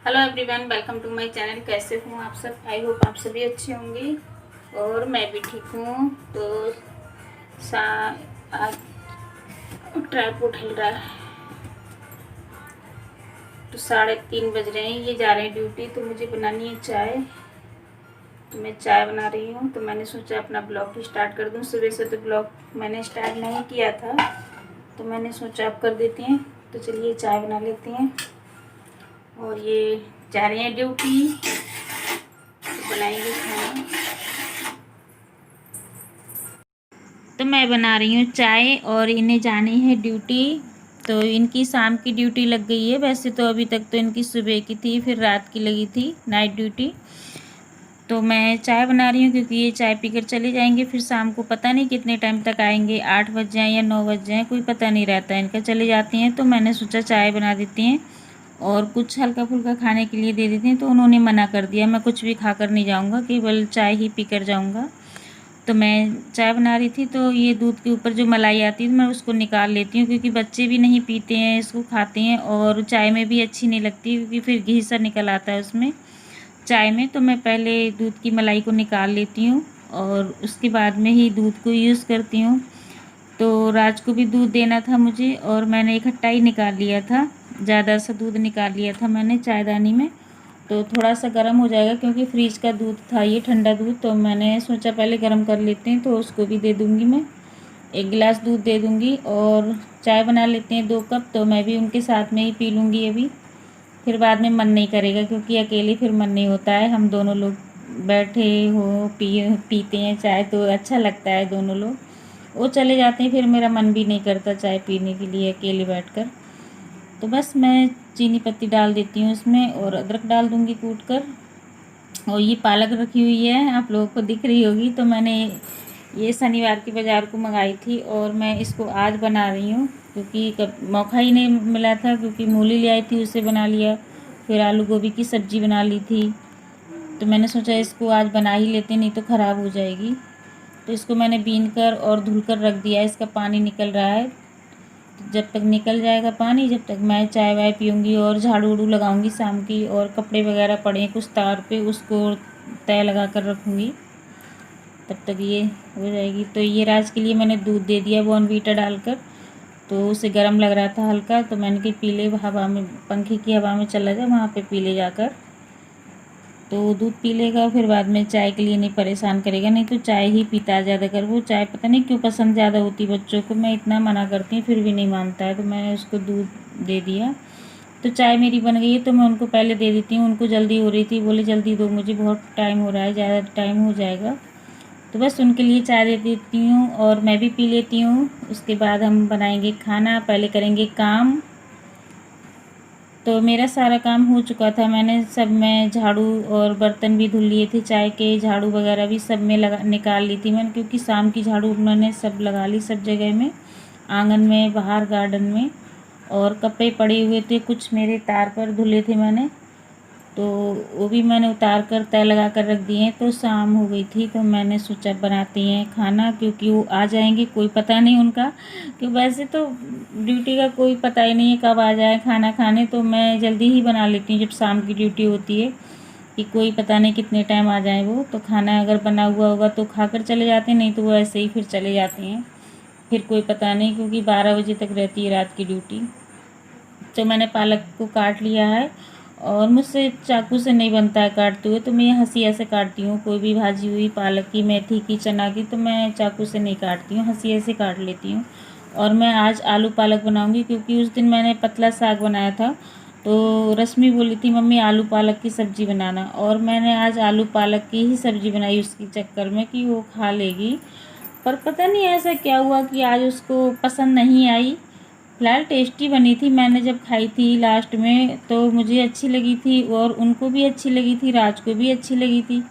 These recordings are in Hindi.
Hello everyone, welcome to my channel. कैसे हूँ आप सब? आई होप आप सभी अच्छे होंगे और मैं भी ठीक हूँ। तो आज ट्राइपॉड हिल रहा है। तो 3:30 बज रहे हैं, ये जा रहे हैं ड्यूटी। तो मुझे बनानी है चाय। तो मैं चाय बना रही हूँ। तो मैंने सोचा अपना ब्लॉग स्टार्ट कर दूँ। सुबह से तो ब्लॉग मैंने स्टार्ट नहीं किया था, तो मैंने सोचा आप कर देती हैं। तो चलिए चाय बना लेते हैं। और ये जा रहे हैं ड्यूटी, तो बनाएंगे खाना। तो मैं बना रही हूँ चाय और इन्हें जानी है ड्यूटी। तो इनकी शाम की ड्यूटी लग गई है। वैसे तो अभी तक तो इनकी सुबह की थी, फिर रात की लगी थी नाइट ड्यूटी। तो मैं चाय बना रही हूँ क्योंकि ये चाय पीकर चले जाएंगे। फिर शाम को पता नहीं कितने टाइम तक आएंगे, 8 बज जाएँ या 9 बज जाएँ, कोई पता नहीं रहता है इनका। चले जाती हैं तो मैंने सोचा चाय बना देती हैं और कुछ हल्का फुल्का खाने के लिए दे देती हैं। तो उन्होंने मना कर दिया, मैं कुछ भी खाकर नहीं जाऊँगा, केवल चाय ही पीकर जाऊँगा। तो मैं चाय बना रही थी। तो ये दूध के ऊपर जो मलाई आती है मैं उसको निकाल लेती हूँ, क्योंकि बच्चे भी नहीं पीते हैं, इसको खाते हैं और चाय में भी अच्छी नहीं लगती, क्योंकि फिर घी सा निकल आता है उसमें चाय में। तो मैं पहले दूध की मलाई को निकाल लेती हूँ और उसके बाद में ही दूध को यूज़ करती हूँ। तो राज को भी दूध देना था मुझे, और मैंने इकट्ठा ही निकाल लिया था, ज़्यादा सा दूध निकाल लिया था मैंने चायदानी में। तो थोड़ा सा गर्म हो जाएगा, क्योंकि फ्रिज का दूध था ये, ठंडा दूध। तो मैंने सोचा पहले गर्म कर लेते हैं, तो उसको भी दे दूँगी मैं। 1 गिलास दूध दे दूँगी और चाय बना लेते हैं 2 कप। तो मैं भी उनके साथ में ही पी लूँगी अभी। फिर बाद में मन नहीं करेगा, क्योंकि अकेले फिर मन नहीं होता है। हम दोनों लोग बैठे हो पीते हैं चाय तो अच्छा लगता है, दोनों लोग। वो चले जाते हैं, फिर मेरा मन भी नहीं करता चाय पीने के लिए अकेले बैठकर। तो बस मैं चीनी पत्ती डाल देती हूँ इसमें और अदरक डाल दूँगी कूट कर। और ये पालक रखी हुई है, आप लोगों को दिख रही होगी। तो मैंने ये शनिवार की बाज़ार को मंगाई थी और मैं इसको आज बना रही हूँ, क्योंकि मौका ही नहीं मिला था। क्योंकि मूली ले आई थी, उसे बना लिया, फिर आलू गोभी की सब्ज़ी बना ली थी। तो मैंने सोचा इसको आज बना ही लेते, नहीं तो ख़राब हो जाएगी। तो इसको मैंने बीन कर और धुल कर रख दिया है, इसका पानी निकल रहा है। जब तक निकल जाएगा पानी, जब तक मैं चाय वाय पीऊँगी और झाड़ू उड़ू लगाऊँगी शाम की। और कपड़े वगैरह पड़े हैं कुछ तार पे, उसको तय लगा कर रखूँगी, तब तक ये हो जाएगी। तो ये राज के लिए मैंने दूध दे दिया बॉर्नवीटा डालकर। तो उसे गर्म लग रहा था हल्का, तो मैंने कि पी ले हवा में, पंखे की हवा में चला जा, वहाँ पे पी ले जाकर। तो दूध पी लेगा, फिर बाद में चाय के लिए नहीं परेशान करेगा। नहीं तो चाय ही पीता है ज़्यादातर वो। चाय पता नहीं क्यों पसंद ज़्यादा होती बच्चों को, मैं इतना मना करती हूँ फिर भी नहीं मानता है। तो मैंने उसको दूध दे दिया। तो चाय मेरी बन गई है, तो मैं उनको पहले दे देती हूँ। उनको जल्दी हो रही थी, बोले जल्दी दो, मुझे बहुत टाइम हो रहा है, ज़्यादा टाइम हो जाएगा। तो बस उनके लिए चाय दे देती हूँ और मैं भी पी लेती हूँ। उसके बाद हम बनाएंगे खाना, पहले करेंगे काम। तो मेरा सारा काम हो चुका था, मैंने सब में झाड़ू और बर्तन भी धुल लिए थे, चाय के झाड़ू वगैरह भी सब में लगा निकाल ली थी मैंने, क्योंकि शाम की झाड़ू मैंने सब लगा ली सब जगह में, आंगन में, बाहर गार्डन में। और कपड़े पड़े हुए थे कुछ मेरे तार पर धुले थे मैंने, तो वो भी मैंने उतार कर तय लगा कर रख दिए। तो शाम हो गई थी, तो मैंने सोचा बनाते हैं खाना, क्योंकि वो आ जाएंगे, कोई पता नहीं उनका। कि वैसे तो ड्यूटी का कोई पता ही नहीं है कब आ जाए खाना खाने। तो मैं जल्दी ही बना लेती हूँ जब शाम की ड्यूटी होती है, कि कोई पता नहीं कितने टाइम आ जाए वो। तो खाना अगर बना हुआ होगा तो खाकर चले जाते हैं, नहीं तो वो ऐसे ही फिर चले जाते हैं, फिर कोई पता नहीं, क्योंकि 12 बजे तक रहती है रात की ड्यूटी। तो मैंने पालक को काट लिया है, और मुझसे चाकू से नहीं बनता है काटते हुए, तो मैं हंसिया से काटती हूँ। कोई भी भाजी हुई पालक की, मेथी की, चना की, तो मैं चाकू से नहीं काटती हूँ, हंसिया से काट लेती हूँ। और मैं आज आलू पालक बनाऊँगी, क्योंकि उस दिन मैंने पतला साग बनाया था। तो रश्मि बोली थी मम्मी आलू पालक की सब्ज़ी बनाना, और मैंने आज आलू पालक की ही सब्ज़ी बनाई उसके चक्कर में कि वो खा लेगी। पर पता नहीं ऐसा क्या हुआ कि आज उसको पसंद नहीं आई। फिलहाल टेस्टी बनी थी, मैंने जब खाई थी लास्ट में तो मुझे अच्छी लगी थी, और उनको भी अच्छी लगी थी, राज को भी अच्छी लगी थी।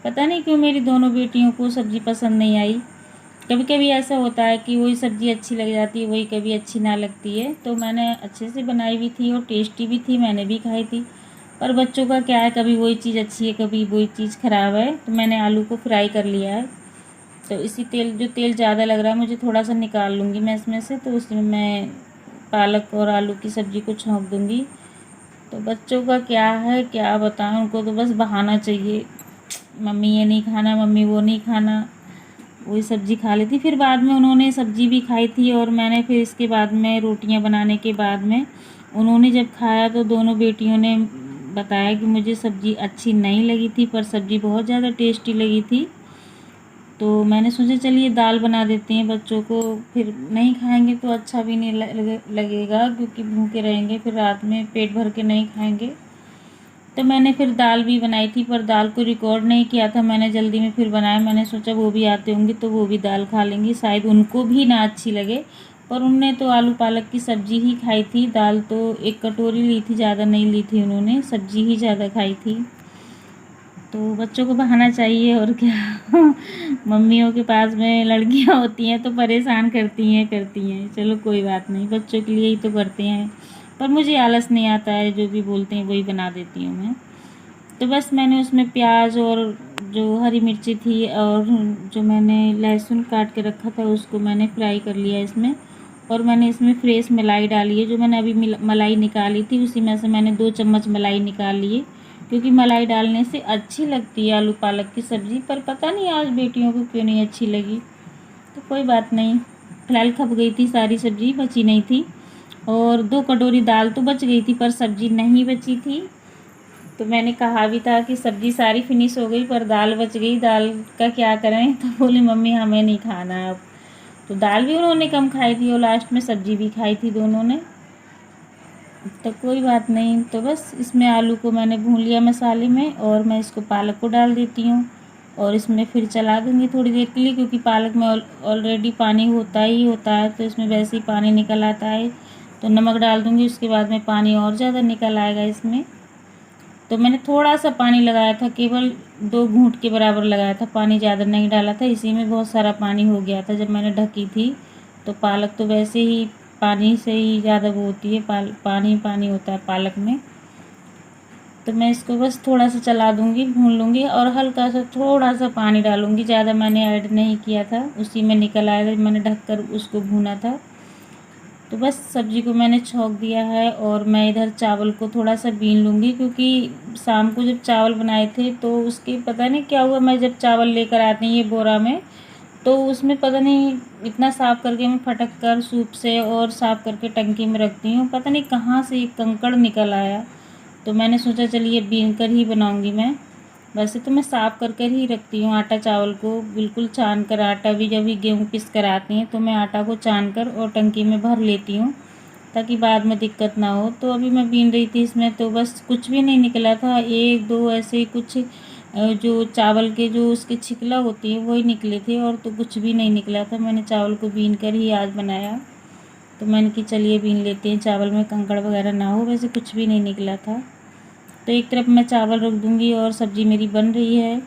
पता नहीं क्यों मेरी दोनों बेटियों को सब्ज़ी पसंद नहीं आई। कभी कभी ऐसा होता है कि वही सब्ज़ी अच्छी लग जाती है, वही कभी अच्छी ना लगती है। तो मैंने अच्छे से बनाई भी थी और टेस्टी भी थी, मैंने भी खाई थी। पर बच्चों का क्या है, कभी वही चीज़ अच्छी है, कभी वही चीज़ ख़राब है। तो मैंने आलू को फ्राई कर लिया है। तो इसी तेल, जो तेल ज़्यादा लग रहा है मुझे, थोड़ा सा निकाल लूँगी मैं इसमें से। तो उसमें मैं पालक और आलू की सब्ज़ी को छौंक दूँगी। तो बच्चों का क्या है, क्या बताएं, उनको तो बस बहाना चाहिए, मम्मी ये नहीं खाना, मम्मी वो नहीं खाना। वही सब्ज़ी खा लेती। फिर बाद में उन्होंने सब्ज़ी भी खाई थी और मैंने फिर इसके बाद में रोटियां बनाने के बाद में उन्होंने जब खाया तो दोनों बेटियों ने बताया कि मुझे सब्ज़ी अच्छी नहीं लगी थी, पर सब्ज़ी बहुत ज़्यादा टेस्टी लगी थी। तो मैंने सोचा चलिए दाल बना देते हैं बच्चों को, फिर नहीं खाएंगे तो अच्छा भी नहीं लगेगा, क्योंकि भूखे रहेंगे फिर रात में पेट भर के नहीं खाएंगे। तो मैंने फिर दाल भी बनाई थी, पर दाल को रिकॉर्ड नहीं किया था, मैंने जल्दी में फिर बनाया। मैंने सोचा वो भी आते होंगे तो वो भी दाल खा लेंगी, शायद उनको भी ना अच्छी लगे। पर उनने तो आलू पालक की सब्ज़ी ही खाई थी, दाल तो एक कटोरी ली थी, ज़्यादा नहीं ली थी उन्होंने, सब्ज़ी ही ज़्यादा खाई थी। तो बच्चों को बहाना चाहिए और क्या। मम्मियों के पास में लड़कियां होती हैं तो परेशान करती हैं। चलो कोई बात नहीं, बच्चों के लिए ही तो करते हैं। पर मुझे आलस नहीं आता है, जो भी बोलते हैं वही बना देती हूँ मैं। तो बस मैंने उसमें प्याज और जो हरी मिर्ची थी और जो मैंने लहसुन काट के रखा था उसको मैंने फ्राई कर लिया इसमें। और मैंने इसमें फ्रेश मलाई डाली है, जो मैंने अभी मलाई निकाली थी उसी में से मैंने 2 चम्मच मलाई निकाल लिए, क्योंकि मलाई डालने से अच्छी लगती है आलू पालक की सब्ज़ी। पर पता नहीं आज बेटियों को क्यों नहीं अच्छी लगी। तो कोई बात नहीं, फिलहाल खप गई थी सारी सब्ज़ी, बची नहीं थी। और 2 कटोरी दाल तो बच गई थी पर सब्ज़ी नहीं बची थी। तो मैंने कहा भी था कि सब्ज़ी सारी फिनिश हो गई पर दाल बच गई, दाल का क्या करें। तो बोली मम्मी हमें नहीं खाना है अब। तो दाल भी उन्होंने कम खाई थी और लास्ट में सब्ज़ी भी खाई थी दोनों ने। तो कोई बात नहीं, तो बस इसमें आलू को मैंने भून लिया मसाले में और मैं इसको पालक को डाल देती हूँ और इसमें फिर चला दूँगी थोड़ी देर के लिए, क्योंकि पालक में ऑलरेडी पानी होता ही होता है, तो इसमें वैसे ही पानी निकल आता है। तो नमक डाल दूँगी, उसके बाद में पानी और ज़्यादा निकल आएगा इसमें। तो मैंने थोड़ा सा पानी लगाया था, केवल 2 घूंट के बराबर लगाया था, पानी ज़्यादा नहीं डाला था, इसी में बहुत सारा पानी हो गया था जब मैंने ढकी थी। तो पालक तो वैसे ही पानी से ही ज़्यादा वो होती है, पानी पानी होता है पालक में। तो मैं इसको बस थोड़ा सा चला दूँगी, भून लूँगी और हल्का सा थोड़ा सा पानी डालूँगी, ज़्यादा मैंने ऐड नहीं किया था, उसी में निकल आया था, मैंने ढककर उसको भूना था। तो बस सब्ज़ी को मैंने छौंक दिया है और मैं इधर चावल को थोड़ा सा बीन लूँगी, क्योंकि शाम को जब चावल बनाए थे तो उसके पता नहीं क्या हुआ, मैं जब चावल लेकर आती हूँ ये बोरा में, तो उसमें पता नहीं इतना साफ़ करके मैं फटक कर सूप से और साफ़ करके टंकी में रखती हूँ, पता नहीं कहाँ से एक कंकड़ निकल आया। तो मैंने सोचा चलिए बीन कर ही बनाऊँगी मैं। वैसे तो मैं साफ़ कर कर ही रखती हूँ आटा चावल को, बिल्कुल छान कर। आटा भी जब भी गेहूँ पीस कर आती हैं तो मैं आटा को छान कर और टंकी में भर लेती हूँ, ताकि बाद में दिक्कत ना हो। तो अभी मैं बीन रही थी इसमें, तो बस कुछ भी नहीं निकला था, 1-2 ऐसे ही कुछ जो चावल के जो उसकी छिकला होती है वही निकले थे, और तो कुछ भी नहीं निकला था। मैंने चावल को बीन कर ही आज बनाया। तो मैंने कि चलिए बीन लेते हैं, चावल में कंकड़ वगैरह ना हो। वैसे कुछ भी नहीं निकला था। तो एक तरफ मैं चावल रख दूँगी और सब्ज़ी मेरी बन रही है।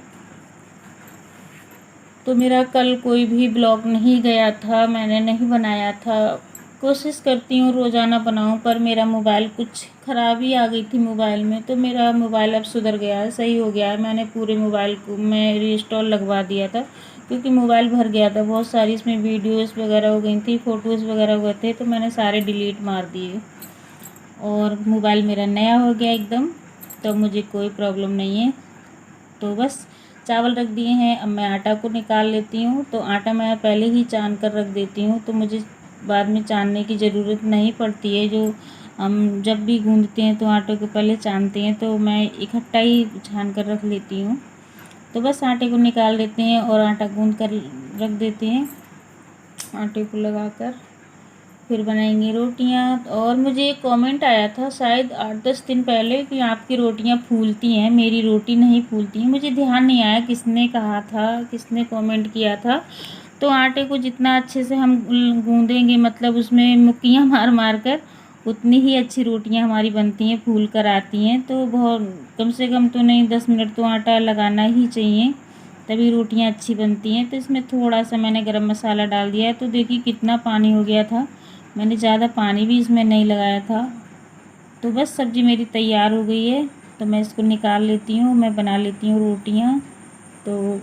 तो मेरा कल कोई भी ब्लॉग नहीं गया था, मैंने नहीं बनाया था। कोशिश करती हूँ रोज़ाना बनाऊँ, पर मेरा मोबाइल कुछ ख़राबी आ गई थी मोबाइल में, तो मेरा मोबाइल अब सुधर गया है, सही हो गया है। मैंने पूरे मोबाइल को मैं रीइंस्टॉल लगवा दिया था, क्योंकि मोबाइल भर गया था, बहुत सारी इसमें वीडियोज़ वगैरह हो गई थी, फ़ोटोज़ वगैरह हुए थे, तो मैंने सारे डिलीट मार दिए और मोबाइल मेरा नया हो गया एकदम। तो मुझे कोई प्रॉब्लम नहीं है। तो बस चावल रख दिए हैं, अब मैं आटा को निकाल लेती हूँ। तो आटा मैं पहले ही छान कर रख देती हूँ, तो मुझे बाद में छानने की ज़रूरत नहीं पड़ती है। जो हम जब भी गूँधते हैं तो आटे को पहले छानते हैं, तो मैं इकट्ठा ही छान कर रख लेती हूँ। तो बस आटे को निकाल लेते हैं और आटा गूँध कर रख देते हैं, आटे को लगाकर फिर बनाएंगे रोटियां। और मुझे एक कमेंट आया था शायद 8-10 दिन पहले कि आपकी रोटियां फूलती हैं, मेरी रोटी नहीं फूलती है। मुझे ध्यान नहीं आया किसने कहा था, किसने कमेंट किया था। तो आटे को जितना अच्छे से हम गूँधेंगे, मतलब उसमें मुक्कियाँ मार मार कर, उतनी ही अच्छी रोटियां हमारी बनती हैं, फूल कर आती हैं। तो बहुत कम से कम तो नहीं 10 मिनट तो आटा लगाना ही चाहिए, तभी रोटियां अच्छी बनती हैं। तो इसमें थोड़ा सा मैंने गरम मसाला डाल दिया है। तो देखिए कितना पानी हो गया था, मैंने ज़्यादा पानी भी इसमें नहीं लगाया था। तो बस सब्ज़ी मेरी तैयार हो गई है, तो मैं इसको निकाल लेती हूँ, मैं बना लेती हूँ रोटियाँ। तो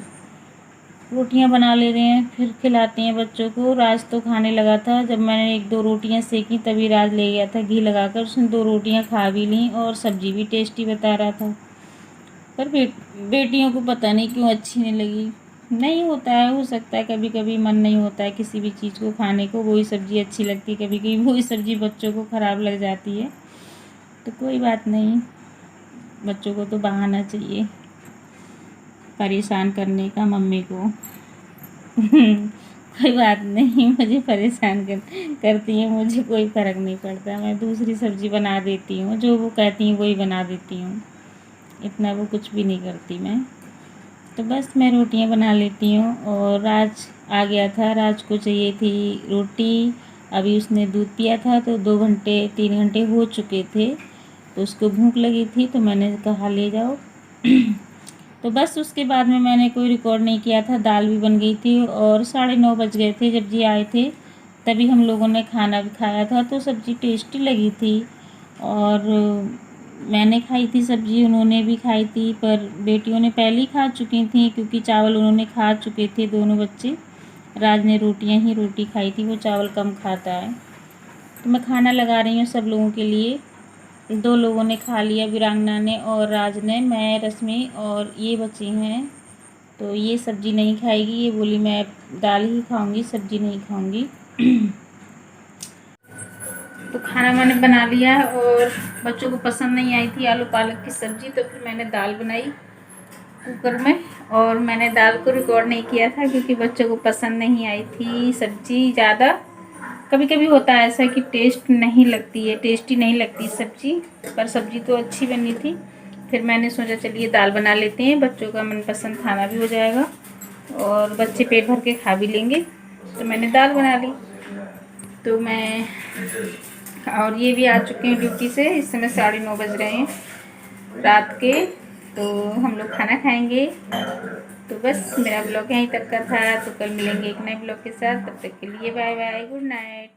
रोटियां बना ले रहे हैं, फिर खिलाते हैं बच्चों को। राज तो खाने लगा था, जब मैंने 1-2 रोटियां सेकी तभी राज ले गया था घी लगाकर। उसने 2 रोटियां खा भी लीं और सब्जी भी टेस्टी बता रहा था। पर बेटियों को पता नहीं क्यों अच्छी नहीं लगी। नहीं होता है, हो सकता है कभी कभी मन नहीं होता है किसी भी चीज़ को खाने को, वही सब्ज़ी अच्छी लगती है, कभी कभी वही सब्ज़ी बच्चों को ख़राब लग जाती है। तो कोई बात नहीं, बच्चों को तो बहाना चाहिए परेशान करने का मम्मी को। कोई बात नहीं, मुझे परेशान करती है, मुझे कोई फ़र्क नहीं पड़ता। मैं दूसरी सब्ज़ी बना देती हूँ, जो वो कहती हैं वही बना देती हूँ, इतना वो कुछ भी नहीं करती मैं। तो बस मैं रोटियां बना लेती हूँ। और राज आ गया था, राज को चाहिए थी रोटी। अभी उसने दूध पिया था तो 2 घंटे 3 घंटे हो चुके थे, तो उसको भूख लगी थी तो मैंने कहा ले जाओ। तो बस उसके बाद में मैंने कोई रिकॉर्ड नहीं किया था। दाल भी बन गई थी और 9:30 बज गए थे जब जी आए थे, तभी हम लोगों ने खाना भी खाया था। तो सब्ज़ी टेस्टी लगी थी और मैंने खाई थी सब्ज़ी, उन्होंने भी खाई थी, पर बेटियों ने पहले ही खा चुकी थी क्योंकि चावल उन्होंने खा चुके थे दोनों बच्चे। राज ने रोटी खाई थी, वो चावल कम खाता है। तो मैं खाना लगा रही हूँ सब लोगों के लिए। 2 लोगों ने खा लिया, वीरांगना ने और राज ने, मैं रश्मि और ये बची हैं। तो ये सब्ज़ी नहीं खाएगी, ये बोली मैं दाल ही खाऊंगी, सब्ज़ी नहीं खाऊंगी। तो खाना मैंने बना लिया और बच्चों को पसंद नहीं आई थी आलू पालक की सब्ज़ी, तो फिर मैंने दाल बनाई कुकर में। और मैंने दाल को रिकॉर्ड नहीं किया था क्योंकि बच्चों को पसंद नहीं आई थी सब्ज़ी ज़्यादा। कभी कभी होता है ऐसा कि टेस्ट नहीं लगती है, टेस्टी नहीं लगती सब्ज़ी, पर सब्ज़ी तो अच्छी बनी थी। फिर मैंने सोचा चलिए दाल बना लेते हैं, बच्चों का मनपसंद खाना भी हो जाएगा और बच्चे पेट भर के खा भी लेंगे। तो मैंने दाल बना ली। तो मैं और ये भी आ चुके हैं ड्यूटी से, इस समय 9:30 बज रहे हैं रात के। तो हम लोग खाना खाएंगे। तो बस मेरा ब्लॉग यहीं तक का था, तो कल मिलेंगे एक नए ब्लॉग के साथ। तब तक के लिए बाय बाय, गुड नाइट।